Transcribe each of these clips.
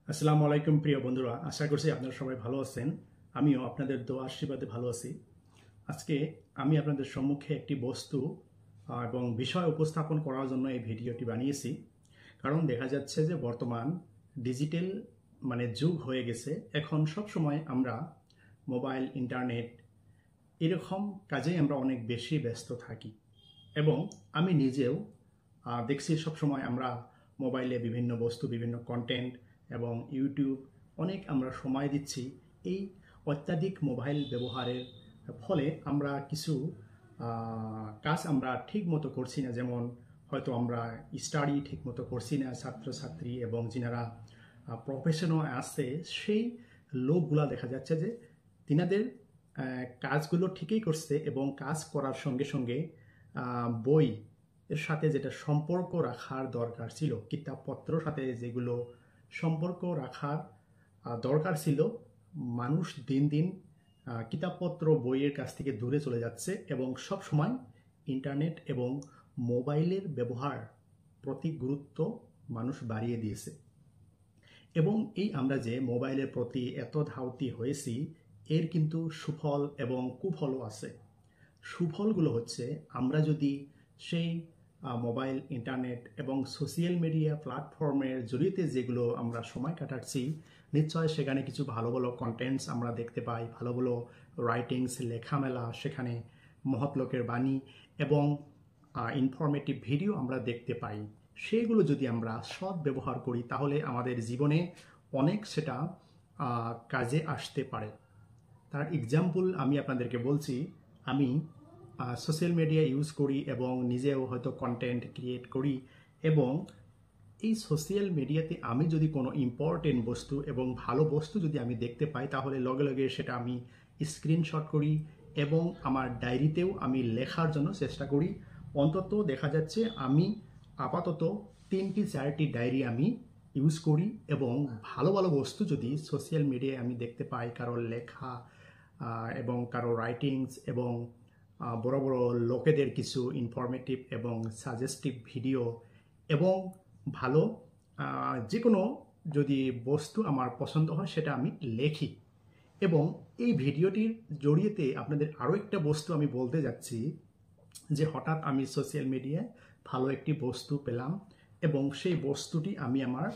আসসালামু আলাইকুম প্রিয় বন্ধুরা, আশা করছি আপনারা সবাই ভালো আছেন। আমিও আপনাদের দোয়া আশীর্বাদে ভালো আছি। আজকে আমি আপনাদের সম্মুখে একটি বস্তু এবং বিষয় উপস্থাপন করার জন্য এই ভিডিওটি বানিয়েছি। কারণ দেখা যাচ্ছে যে বর্তমান ডিজিটাল যুগ হয়ে গেছে। এখন সব সময় আমরা মোবাইল, ইন্টারনেট এরকম কাজেই আমরা অনেক বেশি ব্যস্ত থাকি। এবং আমি নিজেও দেখছি সবসময় আমরা মোবাইলে বিভিন্ন বস্তু, বিভিন্ন কন্টেন্ট এবং ইউটিউব অনেক আমরা সময় দিচ্ছি। এই অত্যাধিক মোবাইল ব্যবহারের ফলে আমরা কিছু কাজ আমরা ঠিক মতো করছি না। যেমন হয়তো আমরা স্টাডি ঠিক মতো করছি না, ছাত্রছাত্রী এবং যিনারা প্রফেশনাল আছে সেই লোকগুলা দেখা যাচ্ছে যে তিনাদের কাজগুলো ঠিকই করছে এবং কাজ করার সঙ্গে সঙ্গে বই এর সাথে যেটা সম্পর্ক রাখার দরকার ছিল, কিতাবপত্র সাথে যেগুলো সম্পর্ক রাখার দরকার ছিল, মানুষ দিন দিন কিতাবপত্র বইয়ের কাছ থেকে দূরে চলে যাচ্ছে এবং সব সময় ইন্টারনেট এবং মোবাইলের ব্যবহার প্রতি গুরুত্ব মানুষ বাড়িয়ে দিয়েছে। এবং এই আমরা যে মোবাইলের প্রতি এত ধাউতি হয়েছি, এর কিন্তু সুফল এবং কুফলও আছে। সুফলগুলো হচ্ছে আমরা যদি সেই মোবাইল, ইন্টারনেট এবং সোশ্যাল মিডিয়া প্ল্যাটফর্মের জড়িয়ে যেগুলো আমরা সময় কাটাচ্ছি, নিশ্চয় সেখানে কিছু ভালো ভালো কন্টেন্টস আমরা দেখতে পাই, ভালো ভালো রাইটিংস, লেখামেলা, সেখানে মহৎ লোকের বাণী এবং ইনফরমেটিভ ভিডিও আমরা দেখতে পাই। সেগুলো যদি আমরা সৎ ব্যবহার করি তাহলে আমাদের জীবনে অনেক সেটা কাজে আসতে পারে। তার এক্সাম্পল আমি আপনাদেরকে বলছি। আমি সোশ্যাল মিডিয়া ইউজ করি এবং নিজেও হয়তো কন্টেন্ট ক্রিয়েট করি, এবং এই সোশ্যাল মিডিয়াতে আমি যদি কোনো ইম্পর্টেন্ট বস্তু এবং ভালো বস্তু যদি আমি দেখতে পাই তাহলে লগে লগে সেটা আমি স্ক্রিনশট করি এবং আমার ডায়েরিতেও আমি লেখার জন্য চেষ্টা করি। অন্তত দেখা যাচ্ছে আমি আপাতত 3-4টি ডায়েরি আমি ইউজ করি এবং ভালো ভালো বস্তু যদি সোশ্যাল মিডিয়ায় আমি দেখতে পাই, কারোর লেখা এবং কারো রাইটিংস এবং বড় বড় লোকেদের কিছু ইনফরমেটিভ এবং সাজেস্টিভ ভিডিও এবং ভালো যে কোনো যদি বস্তু আমার পছন্দ হয় সেটা আমি লেখি। এবং এই ভিডিওটির জড়িয়েতে আপনাদের আরও একটা বস্তু আমি বলতে যাচ্ছি যে হঠাৎ আমি সোশ্যাল মিডিয়ায় ভালো একটি বস্তু পেলাম এবং সেই বস্তুটি আমি আমার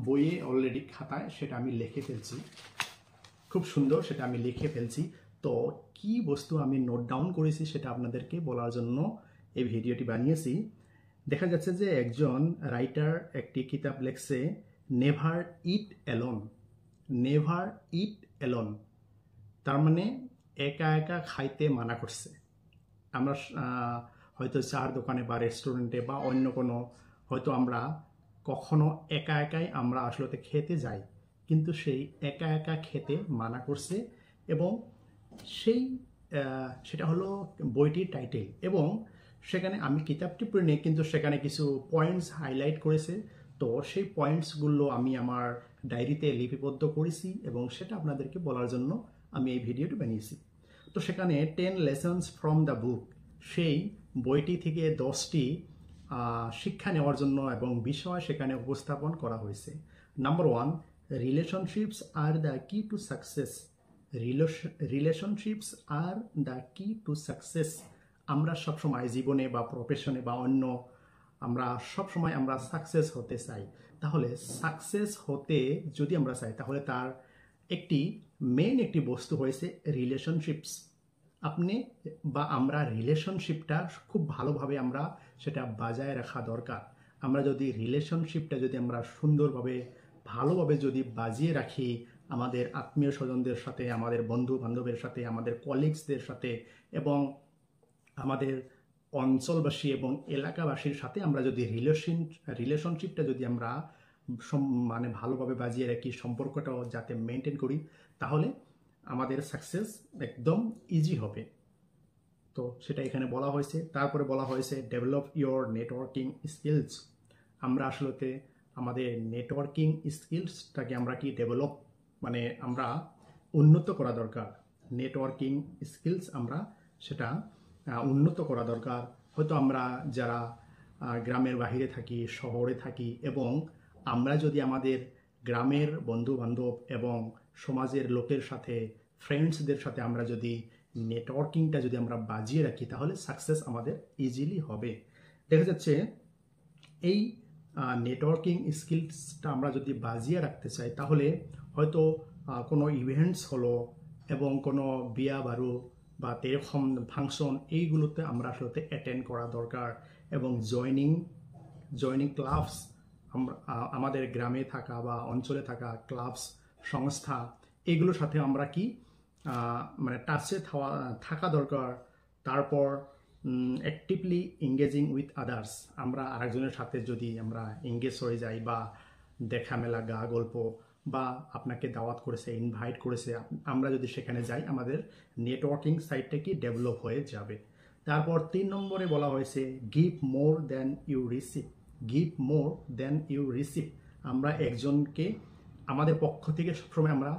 বইয়ে অলরেডি খাতায় সেটা আমি লিখে ফেলছি। খুব সুন্দর, সেটা আমি লিখে ফেলছি। তো কি বস্তু আমি নোট ডাউন করেছি সেটা আপনাদেরকে বলার জন্য এই ভিডিওটি বানিয়েছি। দেখা যাচ্ছে যে একজন রাইটার একটি কিতাব লেখছে, নেভার ইট অ্যালোন। নেভার ইট অ্যালোন তার মানে একা একা খাইতে মানা করছে। আমরা হয়তো চার দোকানে বা রেস্টুরেন্টে বা অন্য কোনো হয়তো আমরা কখনো একা একাই আমরা আসলে খেতে যাই, কিন্তু সেই একা একা খেতে মানা করছে। এবং সেটা হলো বইটির টাইটেল। এবং সেখানে আমি কিতাবটি পড়ে নিই, কিন্তু সেখানে কিছু পয়েন্টস হাইলাইট করেছে। তো সেই পয়েন্টসগুলো আমি আমার ডায়েরিতে লিপিবদ্ধ করেছি এবং সেটা আপনাদেরকে বলার জন্য আমি এই ভিডিওটি বানিয়েছি। তো সেখানে 10 লেসন্স ফ্রম দ্য বুক, সেই বইটি থেকে 10টি শিক্ষা নেওয়ার জন্য এবং বিষয় সেখানে উপস্থাপন করা হয়েছে। নাম্বার 1, রিলেশনশিপস আর দ্য কি to success. Relationships are the কি টু সাকসেস। আমরা সবসময় জীবনে বা প্রফেশনে বা অন্য আমরা সবসময় আমরা সাকসেস হতে চাই। তাহলে সাকসেস হতে যদি আমরা চাই তাহলে তার মেইন একটি বস্তু হয়েছে রিলেশনশিপস। আপনি বা আমরা রিলেশনশিপটা খুব ভালোভাবে আমরা সেটা বজায় রাখা দরকার। আমরা যদি রিলেশনশিপটা যদি আমরা সুন্দরভাবে ভালোভাবে যদি বাজিয়ে রাখি, আমাদের আত্মীয় স্বজনদের সাথে, আমাদের বন্ধু বান্ধবের সাথে, আমাদের কলিগসদের সাথে এবং আমাদের অঞ্চলবাসী এবং এলাকাবাসীর সাথে আমরা যদি রিলেশনশিপটা যদি আমরা ভালোভাবে বাজিয়ে রাখি, সম্পর্কটাও যাতে মেনটেন করি, তাহলে আমাদের সাকসেস একদম ইজি হবে। তো সেটা এখানে বলা হয়েছে। তারপরে বলা হয়েছে ডেভেলপ ইয়োর নেটওয়ার্কিং স্কিলস। আমরা আসলে আমাদের নেটওয়ার্কিং স্কিলসটাকে আমরা ডেভেলপ আমরা উন্নত করা দরকার। নেটওয়ার্কিং স্কিলস আমরা সেটা উন্নত করা দরকার। হয়তো আমরা যারা গ্রামের বাহিরে থাকি, শহরে থাকি এবং আমরা যদি আমাদের গ্রামের বন্ধু বান্ধব এবং সমাজের লোকের সাথে, ফ্রেন্ডসদের সাথে আমরা যদি নেটওয়ার্কিংটা যদি আমরা বাজিয়ে রাখি, তাহলে সাকসেস আমাদের ইজিলি হবে। দেখা যাচ্ছে এই নেটওয়ার্কিং স্কিলসটা আমরা যদি বাজিয়ে রাখতে চাই, তাহলে হয়তো কোনো ইভেন্টস হলো এবং কোনো বিয়া বারু বা এরকম ফাংশন, এইগুলোতে আমরা আসলে অ্যাটেন্ড করা দরকার। এবং জয়নিং ক্লাবস, আমাদের গ্রামে থাকা বা অঞ্চলে থাকা ক্লাবস, সংস্থা, এগুলোর সাথে আমরা কি মানে টাচে থাকা দরকার। তারপর অ্যাক্টিভলি এঙ্গেজিং উইথ আদার্স, আমরা আরেকজনের সাথে যদি আমরা এঙ্গেজ হয়ে যাই, বা দেখা মেলা, গা গল্প, বা আপনাকে দাওয়াত করেছে, ইনভাইট করেছে, আমরা যদি সেখানে যাই, আমাদের নেটওয়ার্কিং সাইটটা কি ডেভেলপ হয়ে যাবে। তারপর 3 নম্বরে বলা হয়েছে give more than you receive. Give more than you receive, আমরা একজনকে আমাদের পক্ষ থেকে সবসময় আমরা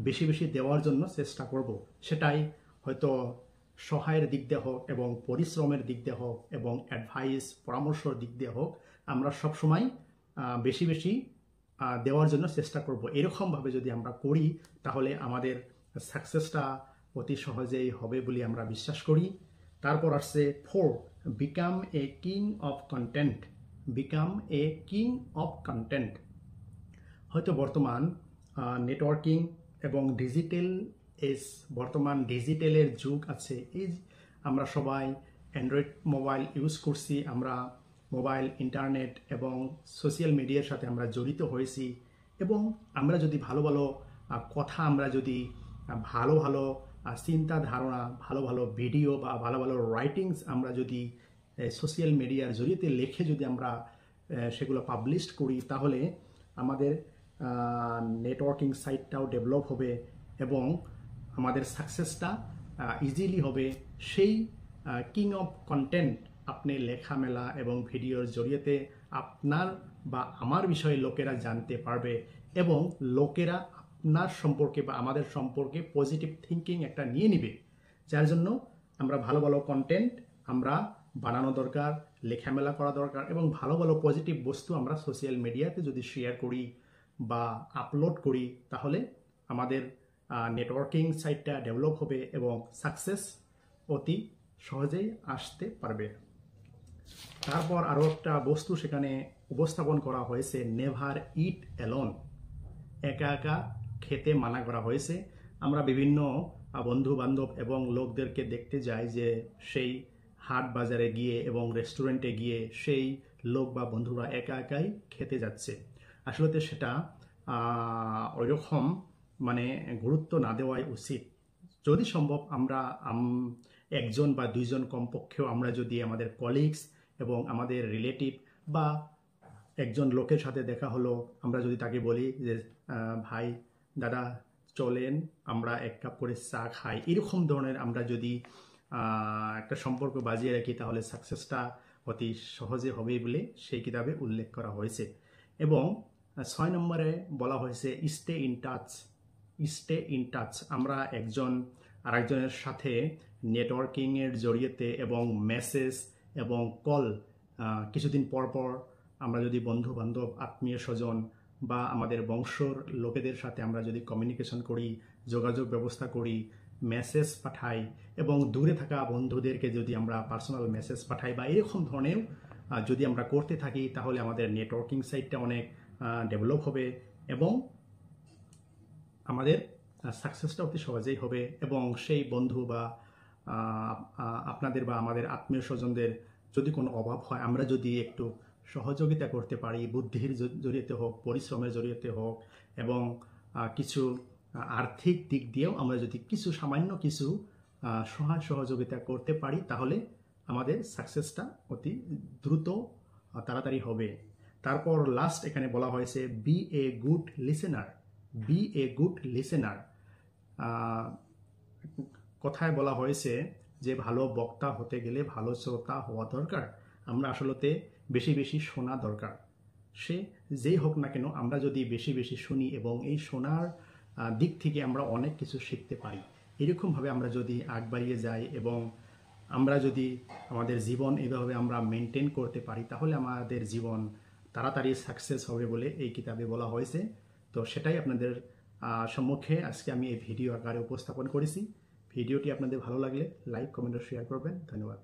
বেশি বেশি দেওয়ার জন্য চেষ্টা করব। সেটাই হয়তো সহায়ের দিক দিয়ে হোক এবং পরিশ্রমের দিক দিয়ে হোক এবং অ্যাডভাইস, পরামর্শের দিক দিয়ে হোক, আমরা সবসময় বেশি বেশি দেওয়ার জন্য চেষ্টা করব। এরকমভাবে যদি আমরা করি, তাহলে আমাদের সাকসেসটা অতি সহজেই হবে বলে আমরা বিশ্বাস করি। তারপর আসছে 4, become a king of content. Become a king of content. হয়তো বর্তমান নেটওয়ার্কিং এবং বর্তমান ডিজিটালের যুগ আছে। এই আমরা সবাই অ্যান্ড্রয়েড মোবাইল ইউজ করছি, আমরা মোবাইল, ইন্টারনেট এবং সোশ্যাল মিডিয়ার সাথে আমরা জড়িত হয়েছি। এবং আমরা যদি ভালো ভালো কথা, আমরা যদি ভালো ভালো চিন্তা ধারণা, ভালো ভালো ভিডিও বা ভালো ভালো রাইটিংস আমরা যদি সোশ্যাল মিডিয়ার জড়িয়ে লিখে যদি আমরা সেগুলো পাবলিশ করি, তাহলে আমাদের নেটওয়ার্কিং সাইটটাও ডেভেলপ হবে এবং আমাদের সাকসেসটা ইজিলি হবে। সেই কিং অফ কন্টেন্ট আপনি লেখা মেলা এবং ভিডিওর জড়িয়েতে আপনার বা আমার বিষয়ে লোকেরা জানতে পারবে এবং লোকেরা আপনার সম্পর্কে বা আমাদের সম্পর্কে পজিটিভ থিঙ্কিং একটা নিয়ে নিবে। যার জন্য আমরা ভালো ভালো কন্টেন্ট আমরা বানানো দরকার, লেখামেলা করা দরকার এবং ভালো ভালো পজিটিভ বস্তু আমরা সোশ্যাল মিডিয়াতে যদি শেয়ার করি বা আপলোড করি, তাহলে আমাদের নেটওয়ার্কিং সাইটটা ডেভেলপ হবে এবং সাকসেস অতি সহজেই আসতে পারবে। তারপর আরও একটা বস্তু সেখানে উপস্থাপন করা হয়েছে, নেভার ইট অ্যালোন। একা একা খেতে মানা করা হয়েছে। আমরা বিভিন্ন বন্ধু বান্ধব এবং লোকদেরকে দেখতে যাই যে সেই হাট বাজারে গিয়ে এবং রেস্টুরেন্টে গিয়ে সেই লোক বা বন্ধুরা একা একাই খেতে যাচ্ছে। আসলে সেটা ওইরকম মানে গুরুত্ব না দেওয়াই উচিত। যদি সম্ভব আমরা একজন বা দুইজন কমপক্ষেও আমরা যদি আমাদের কলিগস এবং আমাদের রিলেটিভ বা একজন লোকের সাথে দেখা হলো, আমরা যদি তাকে বলি যে ভাই, দাদা, চলেন আমরা এক কাপ করে চা খাই, এরকম ধরনের আমরা যদি একটা সম্পর্ক বাজিয়ে রাখি, তাহলে সাকসেসটা অতি সহজে হবে বলে সেই কিতাবে উল্লেখ করা হয়েছে। এবং 6 নম্বরে বলা হয়েছে stay in touch. Stay in touch, আমরা একজন আরেকজনের সাথে নেটওয়ার্কিংয়ের জড়িয়েতে এবং মেসেজ এবং কল কিছুদিন পর পর আমরা যদি বন্ধু বান্ধব, আত্মীয় স্বজন বা আমাদের বংশর লোকেদের সাথে আমরা যদি কমিউনিকেশন করি, যোগাযোগ ব্যবস্থা করি, মেসেজ পাঠাই এবং দূরে থাকা বন্ধুদেরকে যদি আমরা পার্সোনাল মেসেজ পাঠাই বা এরকম ধরনের যদি আমরা করতে থাকি, তাহলে আমাদের নেটওয়ার্কিং সাইটটা অনেক ডেভেলপ হবে এবং আমাদের সাকসেসটা অতি সহজেই হবে। এবং সেই বন্ধু বা আপনাদের বা আমাদের আত্মীয় স্বজনদের যদি কোনো অভাব হয়, আমরা যদি একটু সহযোগিতা করতে পারি, বুদ্ধির জড়িয়ে হোক, পরিশ্রমের জড়িয়ে হোক এবং কিছু আর্থিক দিক দিয়েও আমরা যদি সামান্য কিছু সহযোগিতা করতে পারি, তাহলে আমাদের সাকসেসটা অতি দ্রুত তাড়াতাড়ি হবে। তারপর লাস্ট এখানে বলা হয়েছে be a good listener. Be a good listener কথায় বলা হয়েছে যে ভালো বক্তা হতে গেলে ভালো শ্রোতা হওয়া দরকার। আমরা আসলে বেশি বেশি শোনা দরকার। সে যেই হোক না কেন, আমরা যদি বেশি বেশি শুনি এবং এই শোনার দিক থেকে আমরা অনেক কিছু শিখতে পারি। এরকমভাবে আমরা যদি আগ বাড়িয়ে যাই এবং আমরা যদি আমাদের জীবন এইভাবে আমরা মেনটেন করতে পারি, তাহলে আমাদের জীবন তাড়াতাড়ি সাকসেস হবে বলে এই কিতাবে বলা হয়েছে। তো সেটাই আপনাদের সম্মুখে আজকে আমি এই ভিডিও আকারে উপস্থাপন করেছি। ভিডিওটি আপনাদের ভালো লাগলে লাইক, কমেন্ট ও শেয়ার করবেন। ধন্যবাদ।